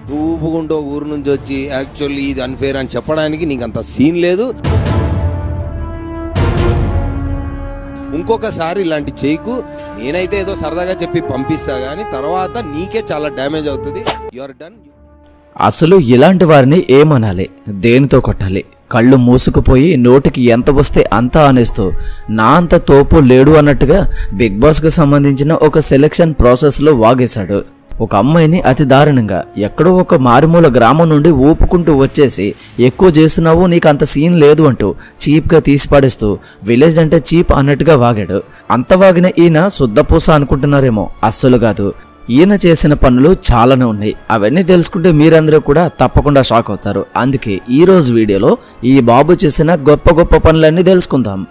నువ్వు ఊపుకుంటూ ఊరు నుంచి వచ్చి యాక్చువల్లీ ఇది అన్ఫేర్ అని చెప్పడానికి నీకు అంత సీన్ లేదు. ఇంకొకసారి ఇలాంటి చేయకు. నేనైతే ఏదో సరదాగా చెప్పి పంపిస్తా గానీ తర్వాత నీకే చాలా డ్యామేజ్ అవుతుంది. You are done. అసలు ఇలాంటి వారిని ఏమనాలి, దేనితో కొట్టాలి? కళ్ళు మూసుకుపోయి నోటికి ఎంత వస్తే అంత అనేస్తూ నా అంత తోపు లేడు అన్నట్టుగా బిగ్ బాస్కి సంబంధించిన ఒక సెలెక్షన్ ప్రాసెస్లో వాగేశాడు. ఒక అమ్మాయిని అతి దారుణంగా ఎక్కడో ఒక మారుమూల గ్రామం నుండి ఊపుకుంటూ వచ్చేసి ఎక్కువ చేస్తున్నావు, నీకు అంత సీన్ లేదు అంటూ చీప్గా తీసిపాడేస్తూ విలేజ్ అంటే చీప్ అన్నట్టుగా వాగాడు. అంత వాగిన ఈయన శుద్ధపూస అనుకుంటున్నారేమో, అస్సలు కాదు. ఈయన చేసిన పనులు చాలానే ఉన్నాయి. అవన్నీ తెలుసుకుంటే మీరందరూ కూడా తప్పకుండా షాక్ అవుతారు. అందుకే ఈరోజు వీడియోలో ఈ బాబు చేసిన గొప్ప గొప్ప పనులన్నీ తెలుసుకుందాం.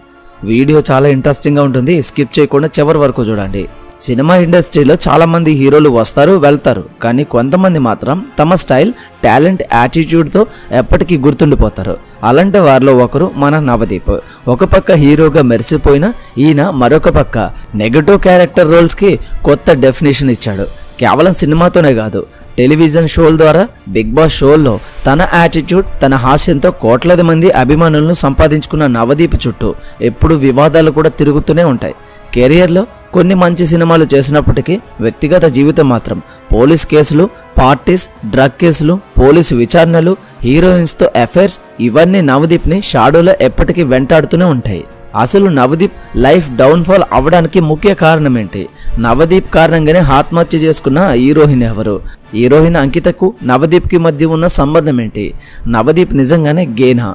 వీడియో చాలా ఇంట్రెస్టింగ్గా ఉంటుంది, స్కిప్ చేయకుండా చివరి వరకు చూడండి. సినిమా ఇండస్ట్రీలో చాలా మంది హీరోలు వస్తారు వెళ్తారు, కానీ కొంతమంది మాత్రం తమ స్టైల్, టాలెంట్, యాటిట్యూడ్తో ఎప్పటికీ గుర్తుండిపోతారు. అలాంటి వారిలో ఒకరు మన నవదీప్. ఒక పక్క హీరోగా మెరిసిపోయిన ఈయన మరొక పక్క నెగటివ్ క్యారెక్టర్ రోల్స్కి కొత్త డెఫినేషన్ ఇచ్చాడు. కేవలం సినిమాతోనే కాదు, టెలివిజన్ షోల ద్వారా బిగ్ బాస్ షోల్లో తన యాటిట్యూడ్, తన హాస్యంతో కోట్లాది మంది అభిమానులను సంపాదించుకున్న నవదీప్ చుట్టూ ఎప్పుడు వివాదాలు కూడా తిరుగుతూనే ఉంటాయి. కెరియర్లో కొన్ని మంచి సినిమాలు చేసినప్పటికీ వ్యక్తిగత జీవితం మాత్రం పోలీస్ కేసులు, పార్టీస్, డ్రగ్ కేసులు, పోలీసు విచారణలు, హీరోయిన్స్తో అఫైర్స్ ఇవన్నీ నవదీప్ని షాడోలో ఎప్పటికీ వెంటాడుతూనే ఉంటాయి. అసలు నవదీప్ లైఫ్ డౌన్ఫాల్ అవ్వడానికి ముఖ్య కారణం ఏంటి? నవదీప్ కారణంగానే ఆత్మహత్య చేసుకున్న హీరోయిన్ ఎవరు? హీరోయిన్ అంకితకు నవదీప్కి మధ్య ఉన్న సంబంధం ఏంటి? నవదీప్ నిజంగానే గేనా?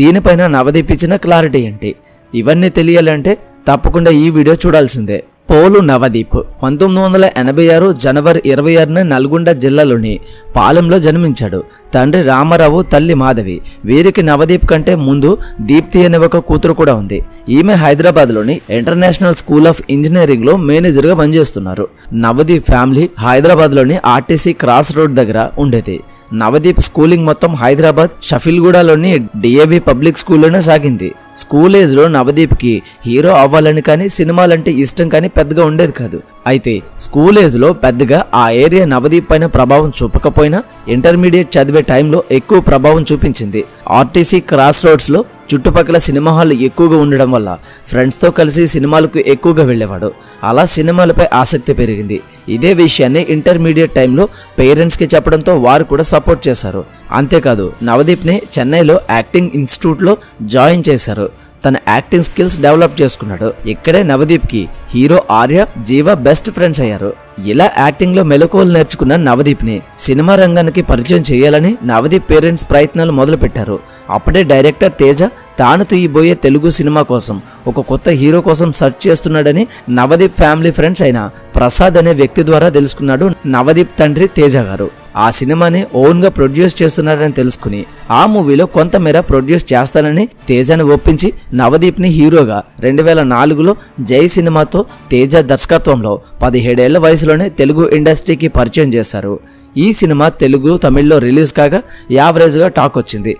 దీనిపైన నవదీప్ ఇచ్చిన క్లారిటీ ఏంటి? ఇవన్నీ తెలియాలంటే తప్పకుండా ఈ వీడియో చూడాల్సిందే. పోలు నవదీప్ 1986 జనవరి 26న నల్గొండ జిల్లాలోని పాలెంలో జన్మించాడు. తండ్రి రామారావు, తల్లి మాధవి. వీరికి నవదీప్ కంటే ముందు దీప్తి అనే ఒక కూతురు కూడా ఉంది. ఈమె హైదరాబాద్లోని ఇంటర్నేషనల్ స్కూల్ ఆఫ్ ఇంజనీరింగ్లో మేనేజర్గా పనిచేస్తున్నారు. నవదీప్ ఫ్యామిలీ హైదరాబాద్లోని ఆర్టీసీ క్రాస్ రోడ్ దగ్గర ఉండేది. నవదీప్ స్కూలింగ్ మొత్తం హైదరాబాద్ షఫీల్గూడలోని డిఏవి పబ్లిక్ స్కూల్లోనే సాగింది. స్కూల్ ఏజ్లో నవదీప్కి హీరో అవ్వాలని కానీ సినిమాలంటే ఇష్టం కానీ పెద్దగా ఉండేది కాదు. అయితే స్కూల్ ఏజ్లో పెద్దగా ఆ ఏరియా నవదీప్ పైన ప్రభావం చూపకపోయినా ఇంటర్మీడియట్ చదివే టైంలో ఎక్కువ ప్రభావం చూపించింది. ఆర్టీసీ క్రాస్ రోడ్స్లో చుట్టుపక్కల సినిమా హాల్ ఎక్కువగా ఉండడం వల్ల ఫ్రెండ్స్తో కలిసి సినిమాలకు ఎక్కువగా వెళ్ళేవాడు. అలా సినిమాలపై ఆసక్తి పెరిగింది. ఇదే విషయాన్ని ఇంటర్మీడియట్ టైంలో పేరెంట్స్కి చెప్పడంతో వారు కూడా సపోర్ట్ చేశారు. అంతేకాదు నవదీప్ని చెన్నైలో యాక్టింగ్ ఇన్స్టిట్యూట్లో జాయిన్ చేశారు. తన యాక్టింగ్ స్కిల్స్ డెవలప్ చేసుకున్నాడు. ఇక్కడే నవదీప్కి హీరో ఆర్య, జీవ బెస్ట్ ఫ్రెండ్స్ అయ్యారు. ఇలా యాక్టింగ్లో మెలకువలు నేర్చుకున్న నవదీప్ని సినిమా రంగానికి పరిచయం చేయాలని నవదీప్ పేరెంట్స్ ప్రయత్నాలు మొదలుపెట్టారు. అప్పుడే డైరెక్టర్ తేజ తాను తీయబోయే తెలుగు సినిమా కోసం ఒక కొత్త హీరో కోసం సెర్చ్ చేస్తున్నాడని నవదీప్ ఫ్యామిలీ ఫ్రెండ్స్ అయిన ప్రసాద్ అనే వ్యక్తి ద్వారా తెలుసుకున్నాడు నవదీప్ తండ్రి తేజ గారు. ఆ సినిమాని ఓన్గా ప్రొడ్యూస్ చేస్తున్నారని తెలుసుకుని ఆ మూవీలో కొంతమేర ప్రొడ్యూస్ చేస్తానని తేజని ఒప్పించి నవదీప్ని హీరోగా 2004లో జై సినిమాతో తేజ దర్శకత్వంలో 17 ఏళ్ల వయసులోనే తెలుగు ఇండస్ట్రీకి పరిచయం చేశారు. ఈ సినిమా తెలుగు, తమిళ్లో రిలీజ్ కాగా యావరేజ్గా టాక్ వచ్చింది.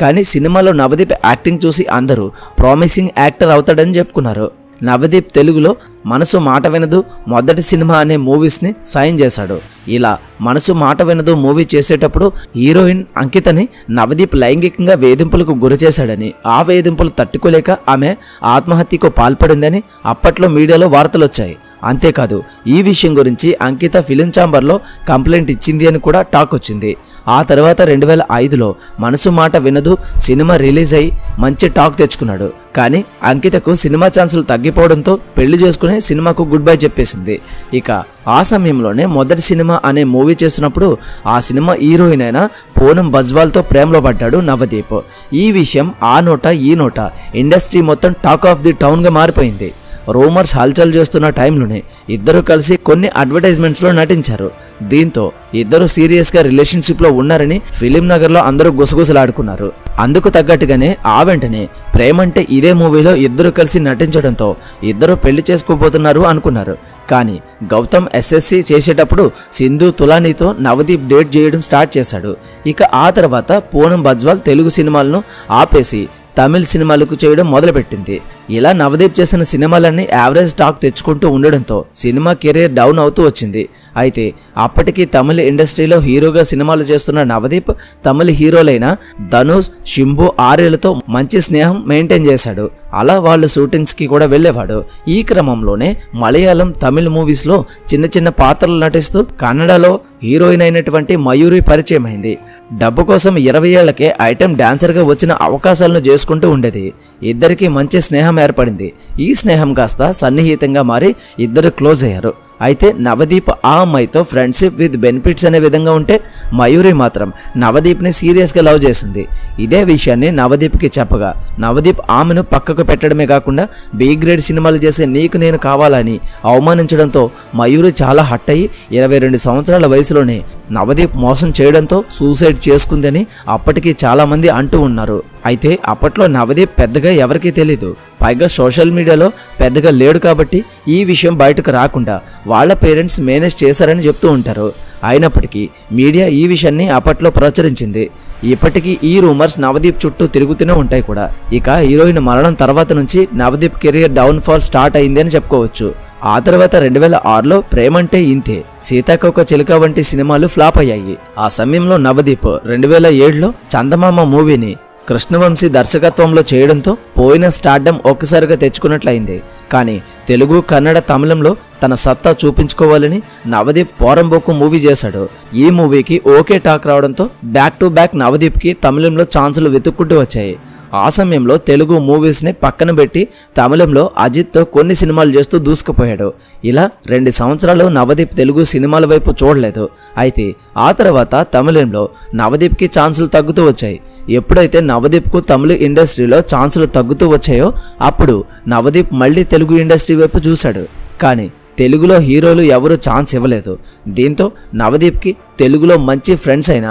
కానీ సినిమాలో నవదీప్ యాక్టింగ్ చూసి అందరూ ప్రామిసింగ్ యాక్టర్ అవుతాడని చెప్పుకున్నారు. నవదీప్ తెలుగులో మనసు మాట వినదు, మొదటి సినిమా అనే మూవీస్ని సైన్ చేశాడు. ఇలా మనసు మాట వినదు మూవీ చేసేటప్పుడు హీరోయిన్ అంకితని నవదీప్ లైంగికంగా వేధింపులకు గురి చేశాడని, ఆ వేధింపులు తట్టుకోలేక ఆమె ఆత్మహత్యకు పాల్పడిందని అప్పట్లో మీడియాలో వార్తలు వచ్చాయి. అంతేకాదు ఈ విషయం గురించి అంకిత ఫిలిం ఛాంబర్లో కంప్లైంట్ ఇచ్చింది అని కూడా టాక్ వచ్చింది. ఆ తర్వాత 2005లో మనసు మాట వినదు సినిమా రిలీజ్ అయ్యి మంచి టాక్ తెచ్చుకున్నాడు. కానీ అంకితకు సినిమా ఛాన్సులు తగ్గిపోవడంతో పెళ్లి చేసుకుని సినిమాకు గుడ్ బై చెప్పేసింది. ఇక ఆ సమయంలోనే మొదటి సినిమా అనే మూవీ చేస్తున్నప్పుడు ఆ సినిమా హీరోయిన్ అయిన పూనం బజ్వాల్తో ప్రేమలో పడ్డాడు నవదీప్. ఈ విషయం ఆ నోట ఈ నోట ఇండస్ట్రీ మొత్తం టాక్ ఆఫ్ ది టౌన్గా మారిపోయింది. రూమర్స్ హల్చల్ చేస్తున్న టైంలోనే ఇద్దరు కలిసి కొన్ని అడ్వర్టైజ్మెంట్స్లో నటించారు. దీంతో ఇద్దరు సీరియస్గా రిలేషన్షిప్లో ఉన్నారని ఫిలిం నగర్లో అందరూ గుసగుసలాడుకున్నారు. అందుకు తగ్గట్టుగానే ఆ వెంటనే ప్రేమంటే ఇదే మూవీలో ఇద్దరు కలిసి నటించడంతో ఇద్దరు పెళ్లి చేసుకోబోతున్నారు అనుకున్నారు. కానీ గౌతమ్ ఎస్ఎస్సి చేసేటప్పుడు సింధు తులానీతో నవదీప్ డేట్ చేయడం స్టార్ట్ చేశాడు. ఇక ఆ తర్వాత పూనం బజ్వాల్ తెలుగు సినిమాలను ఆపేసి తమిళ సినిమాలకు చేయడం మొదలుపెట్టింది. ఇలా నవదీప్ చేసిన సినిమాలన్నీ యావరేజ్ టాక్ తెచ్చుకుంటూ ఉండడంతో సినిమా కెరీర్ డౌన్ అవుతూ వచ్చింది. అయితే అప్పటికి తమిళ ఇండస్ట్రీలో హీరోగా సినిమాలు చేస్తున్న నవదీప్ తమిళ హీరోలైన ధనుష్, శింబు, ఆర్యలతో మంచి స్నేహం మెయింటైన్ చేశాడు. అలా వాళ్ళు షూటింగ్స్కి కూడా వెళ్ళేవాడు. ఈ క్రమంలోనే మలయాళం, తమిళ మూవీస్లో చిన్న చిన్న పాత్రలు నటిస్తూ కన్నడలో హీరోయిన్ అయినటువంటి మయూరి పరిచయం అయింది. డబ్బు కోసం 20 ఏళ్లకే ఐటెం డాన్సర్గా వచ్చిన అవకాశాలను చేసుకుంటూ ఉండేది. ఇద్దరికి మంచి స్నేహం ఏర్పడింది. ఈ స్నేహం కాస్త సన్నిహితంగా మారి ఇద్దరు క్లోజ్ అయ్యారు. అయితే నవదీప్ ఆ అమ్మాయితో ఫ్రెండ్షిప్ విత్ బెనిఫిట్స్ అనే విధంగా ఉంటే మయూరి మాత్రం నవదీప్ని సీరియస్గా లవ్ చేసింది. ఇదే విషయాన్ని నవదీప్కి చెప్పగా నవదీప్ ఆమెను పక్కకు పెట్టడమే కాకుండా బి గ్రేడ్ సినిమాలు చేసే నీకు నేను కావాలని అవమానించడంతో మయూరి చాలా హట్ అయ్యి 22 సంవత్సరాల వయసులోనే నవదీప్ మోసం చేయడంతో సూసైడ్ చేసుకుందని అప్పటికి చాలా మంది అంటూ ఉన్నారు. అయితే అప్పట్లో నవదీప్ పెద్దగా ఎవరికీ తెలీదు. పైగా సోషల్ మీడియాలో పెద్దగా లేడు కాబట్టి ఈ విషయం బయటకు రాకుండా వాళ్ళ పేరెంట్స్ మేనేజ్ చేశారని చెప్తూ ఉంటారు. అయినప్పటికీ మీడియా ఈ విషయాన్ని అప్పట్లో ప్రచురించింది. ఇప్పటికీ ఈ రూమర్స్ నవదీప్ చుట్టూ తిరుగుతూనే ఉంటాయి కూడా. ఇక హీరోయిన్ మరణం తర్వాత నుంచి నవదీప్ కెరియర్ డౌన్ఫాల్ స్టార్ట్ అయింది అని చెప్పుకోవచ్చు. ఆ తర్వాత 2006లో ప్రేమంటే ఇంతే, సీతాకోక చిలుక వంటి సినిమాలు ఫ్లాప్ అయ్యాయి. ఆ సమయంలో నవదీప్ 2007లో చందమామ మూవీని కృష్ణవంశీ దర్శకత్వంలో చేయడంతో పోయిన స్టార్డమ్ ఒక్కసారిగా తెచ్చుకున్నట్లయింది. కానీ తెలుగు, కన్నడ, తమిళంలో తన సత్తా చూపించుకోవాలని నవదీప్ పోరంబోకు మూవీ చేశాడు. ఈ మూవీకి ఓకే టాక్ రావడంతో బ్యాక్ టు బ్యాక్ నవదీప్కి తమిళంలో ఛాన్సులు వెతుక్కుంటూ వచ్చాయి. ఆ సమయంలో తెలుగు మూవీస్ని పక్కన పెట్టి తమిళంలో అజిత్తో కొన్ని సినిమాలు చేస్తూ దూసుకుపోయాడు. ఇలా 2 సంవత్సరాలు నవదీప్ తెలుగు సినిమాల వైపు చూడలేదు. అయితే ఆ తర్వాత తమిళంలో నవదీప్కి ఛాన్సులు తగ్గుతూ వచ్చాయి. ఎప్పుడైతే నవదీప్కు తమిళ ఇండస్ట్రీలో ఛాన్సులు తగ్గుతూ వచ్చాయో అప్పుడు నవదీప్ మళ్ళీ తెలుగు ఇండస్ట్రీ వైపు చూశాడు. కానీ తెలుగులో హీరోలు ఎవరూ ఛాన్స్ ఇవ్వలేదు. దీంతో నవదీప్కి తెలుగులో మంచి ఫ్రెండ్స్ అయిన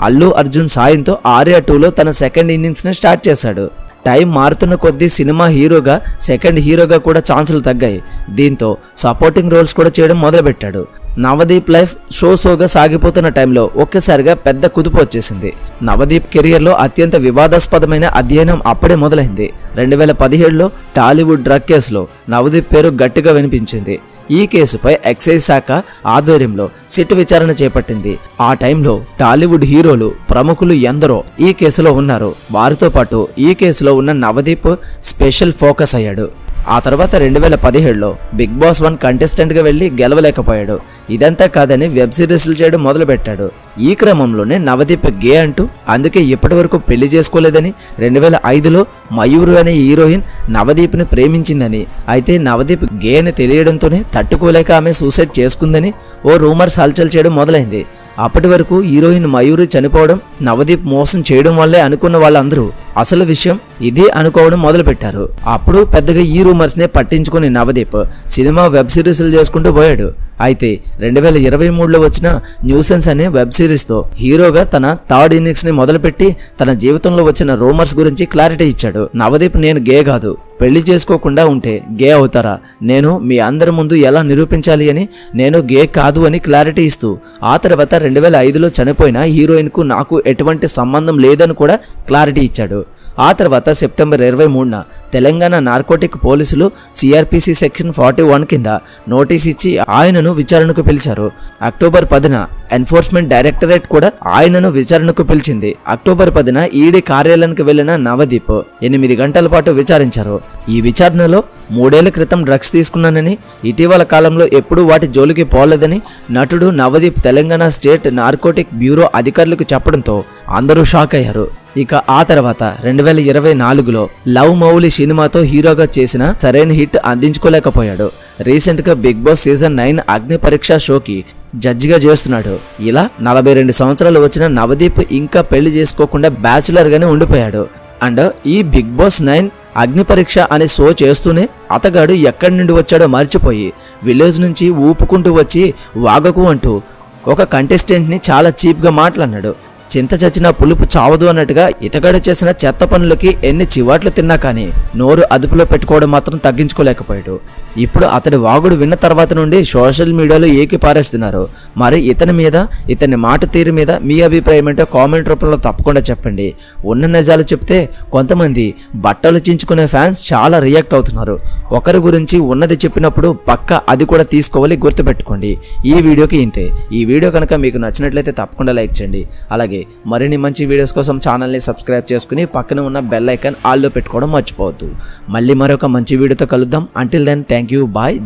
అల్లు అర్జున్ సాయంతో ఆర్య 2లో తన సెకండ్ ఇన్నింగ్స్ని స్టార్ట్ చేశాడు. టైం మారుతున్న కొద్దీ సినిమా హీరోగా, సెకండ్ హీరోగా కూడా ఛాన్సులు తగ్గాయి. దీంతో సపోర్టింగ్ రోల్స్ కూడా చేయడం మొదలుపెట్టాడు. నవదీప్ లైఫ్ షోగా సాగిపోతున్న టైంలో ఒక్కసారిగా పెద్ద కుదుపు వచ్చేసింది. నవదీప్ కెరియర్లో అత్యంత వివాదాస్పదమైన అధ్యయనం అప్పుడే మొదలైంది. 2017లో టాలీవుడ్ డ్రగ్ కేసులో నవదీప్ పేరు గట్టిగా వినిపించింది. ఈ కేసుపై ఎక్సైజ్ శాఖ ఆధ్వర్యంలో సిట్ విచారణ చేపట్టింది. ఆ టైంలో టాలీవుడ్ హీరోలు, ప్రముఖులు ఎందరో ఈ కేసులో ఉన్నారు. వారితో పాటు ఈ కేసులో ఉన్న నవదీప్ స్పెషల్ ఫోకస్ అయ్యాడు. ఆ తర్వాత 2017లో బిగ్ బాస్ 1 కంటెస్టెంట్గా వెళ్ళి గెలవలేకపోయాడు. ఇదంతా కాదని వెబ్ సిరీస్లు చేయడం మొదలుపెట్టాడు. ఈ క్రమంలోనే నవదీప్ గే అంటూ అందుకే ఇప్పటి వరకు పెళ్లి చేసుకోలేదని 2005లో మయూరు అనే హీరోయిన్ నవదీప్ని ప్రేమించిందని, అయితే నవదీప్ గే అని తెలియడంతోనే తట్టుకోలేక ఆమె సూసైడ్ చేసుకుందని ఓ రూమర్స్ హల్చల్ చేయడం మొదలైంది. అప్పటి వరకు హీరోయిన్ మయూరి చనిపోవడం నవదీప్ మోసం చేయడం వల్లే అనుకున్న వాళ్ళందరూ అసలు విషయం ఇది అనుకోవడం మొదలుపెట్టారు. అప్పుడు పెద్దగా ఈ రూమర్స్నే పట్టించుకుని నవదీప్ సినిమా, వెబ్ సిరీస్లు చేసుకుంటూ పోయాడు. అయితే 2023లో వచ్చిన న్యూసెన్స్ అనే వెబ్ సిరీస్తో హీరోగా తన థర్డ్ ఇన్నింగ్స్ని మొదలుపెట్టి తన జీవితంలో వచ్చిన రూమర్స్ గురించి క్లారిటీ ఇచ్చాడు. నవదీప్ నేను గే కాదు, పెళ్లి చేసుకోకుండా ఉంటే గే అవుతారా, నేను మీ అందరి ముందు ఎలా నిరూపించాలి అని నేను గే కాదు అని క్లారిటీ ఇస్తూ ఆ తర్వాత 2005లో చనిపోయిన హీరోయిన్కు నాకు ఎటువంటి సంబంధం లేదని కూడా క్లారిటీ ఇచ్చాడు. ఆ తర్వాత సెప్టెంబర్ 23న తెలంగాణ నార్కోటిక్ పోలీసులు సిఆర్పిసి సెక్షన్ 41 కింద నోటీస్ ఇచ్చి ఆయనను విచారణకు పిలిచారు. అక్టోబర్ 10న ఎన్ఫోర్స్మెంట్ డైరెక్టరేట్ కూడా ఆయనను విచారణకు పిలిచింది. అక్టోబర్ 10న ఈడీ కార్యాలయానికి వెళ్లిన నవదీప్ 8 గంటల పాటు విచారించారు. ఈ విచారణలో 3 ఏళ్ల క్రితం డ్రగ్స్ తీసుకున్నానని, ఇటీవల కాలంలో ఎప్పుడూ వాటి జోలికి పోలేదని నటుడు Navdeep Telangana state narcotic bureau అధికారులకు చెప్పడంతో అందరూ షాక్ అయ్యారు. ఇక ఆ తర్వాత 2024లో లవ్ మౌలి సినిమాతో హీరోగా చేసిన సరైన హిట్ అందించుకోలేకపోయాడు. రీసెంట్ గా బిగ్ బాస్ సీజన్ 9 అగ్ని పరీక్ష షోకి జడ్జిగా చేస్తున్నాడు. ఇలా 42 సంవత్సరాలు వచ్చిన నవదీప్ ఇంకా పెళ్లి చేసుకోకుండా బ్యాచులర్ గానే ఉండిపోయాడు. అండ్ ఈ బిగ్ బాస్ 9 అగ్ని పరీక్ష అనే షో చేస్తూనే అతగాడు ఎక్కడి నుండి వచ్చాడో మర్చిపోయి విలేజ్ నుంచి ఊపుకుంటూ వచ్చి వాగకు అంటూ ఒక కంటెస్టెంట్ని చాలా చీప్గా మాట్లాడినాడు. చింత చచ్చినా పులుపు చావదు అన్నట్టుగా ఇతగాడు చేసిన చెత్త పనులకి ఎన్ని చివాట్లు తిన్నా కానీ నోరు అదుపులో పెట్టుకోవడం మాత్రం తగ్గించుకోలేకపోయాడు. ఇప్పుడు అతడి వాగుడు విన్న తర్వాత నుండి సోషల్ మీడియాలో ఏకి పారేస్తున్నారు. మరి ఇతని మీద, ఇతని మాట తీరు మీద మీ అభిప్రాయం ఏంటో కామెంట్ రూపంలో తప్పకుండా చెప్పండి. ఉన్న నిజాలు చెప్తే కొంతమంది బట్టలు చించుకునే ఫ్యాన్స్ చాలా రియాక్ట్ అవుతున్నారు. ఒకరి గురించి ఉన్నది చెప్పినప్పుడు పక్కా అది కూడా తీసుకోవాలి, గుర్తుపెట్టుకోండి. ఈ వీడియోకి ఇంతే. ఈ వీడియో కనుక మీకు నచ్చినట్లయితే తప్పకుండా లైక్ చేయండి. అలాగే మరిన్ని మంచి వీడియోస్ కోసం ఛానల్ని సబ్స్క్రైబ్ చేసుకుని పక్కన ఉన్న బెల్ ఐకాన్ ఆల్లో పెట్టుకోవడం మర్చిపోవద్దు. మళ్ళీ మరొక మంచి వీడియోతో కలుద్దాం. Until then thank you, bye.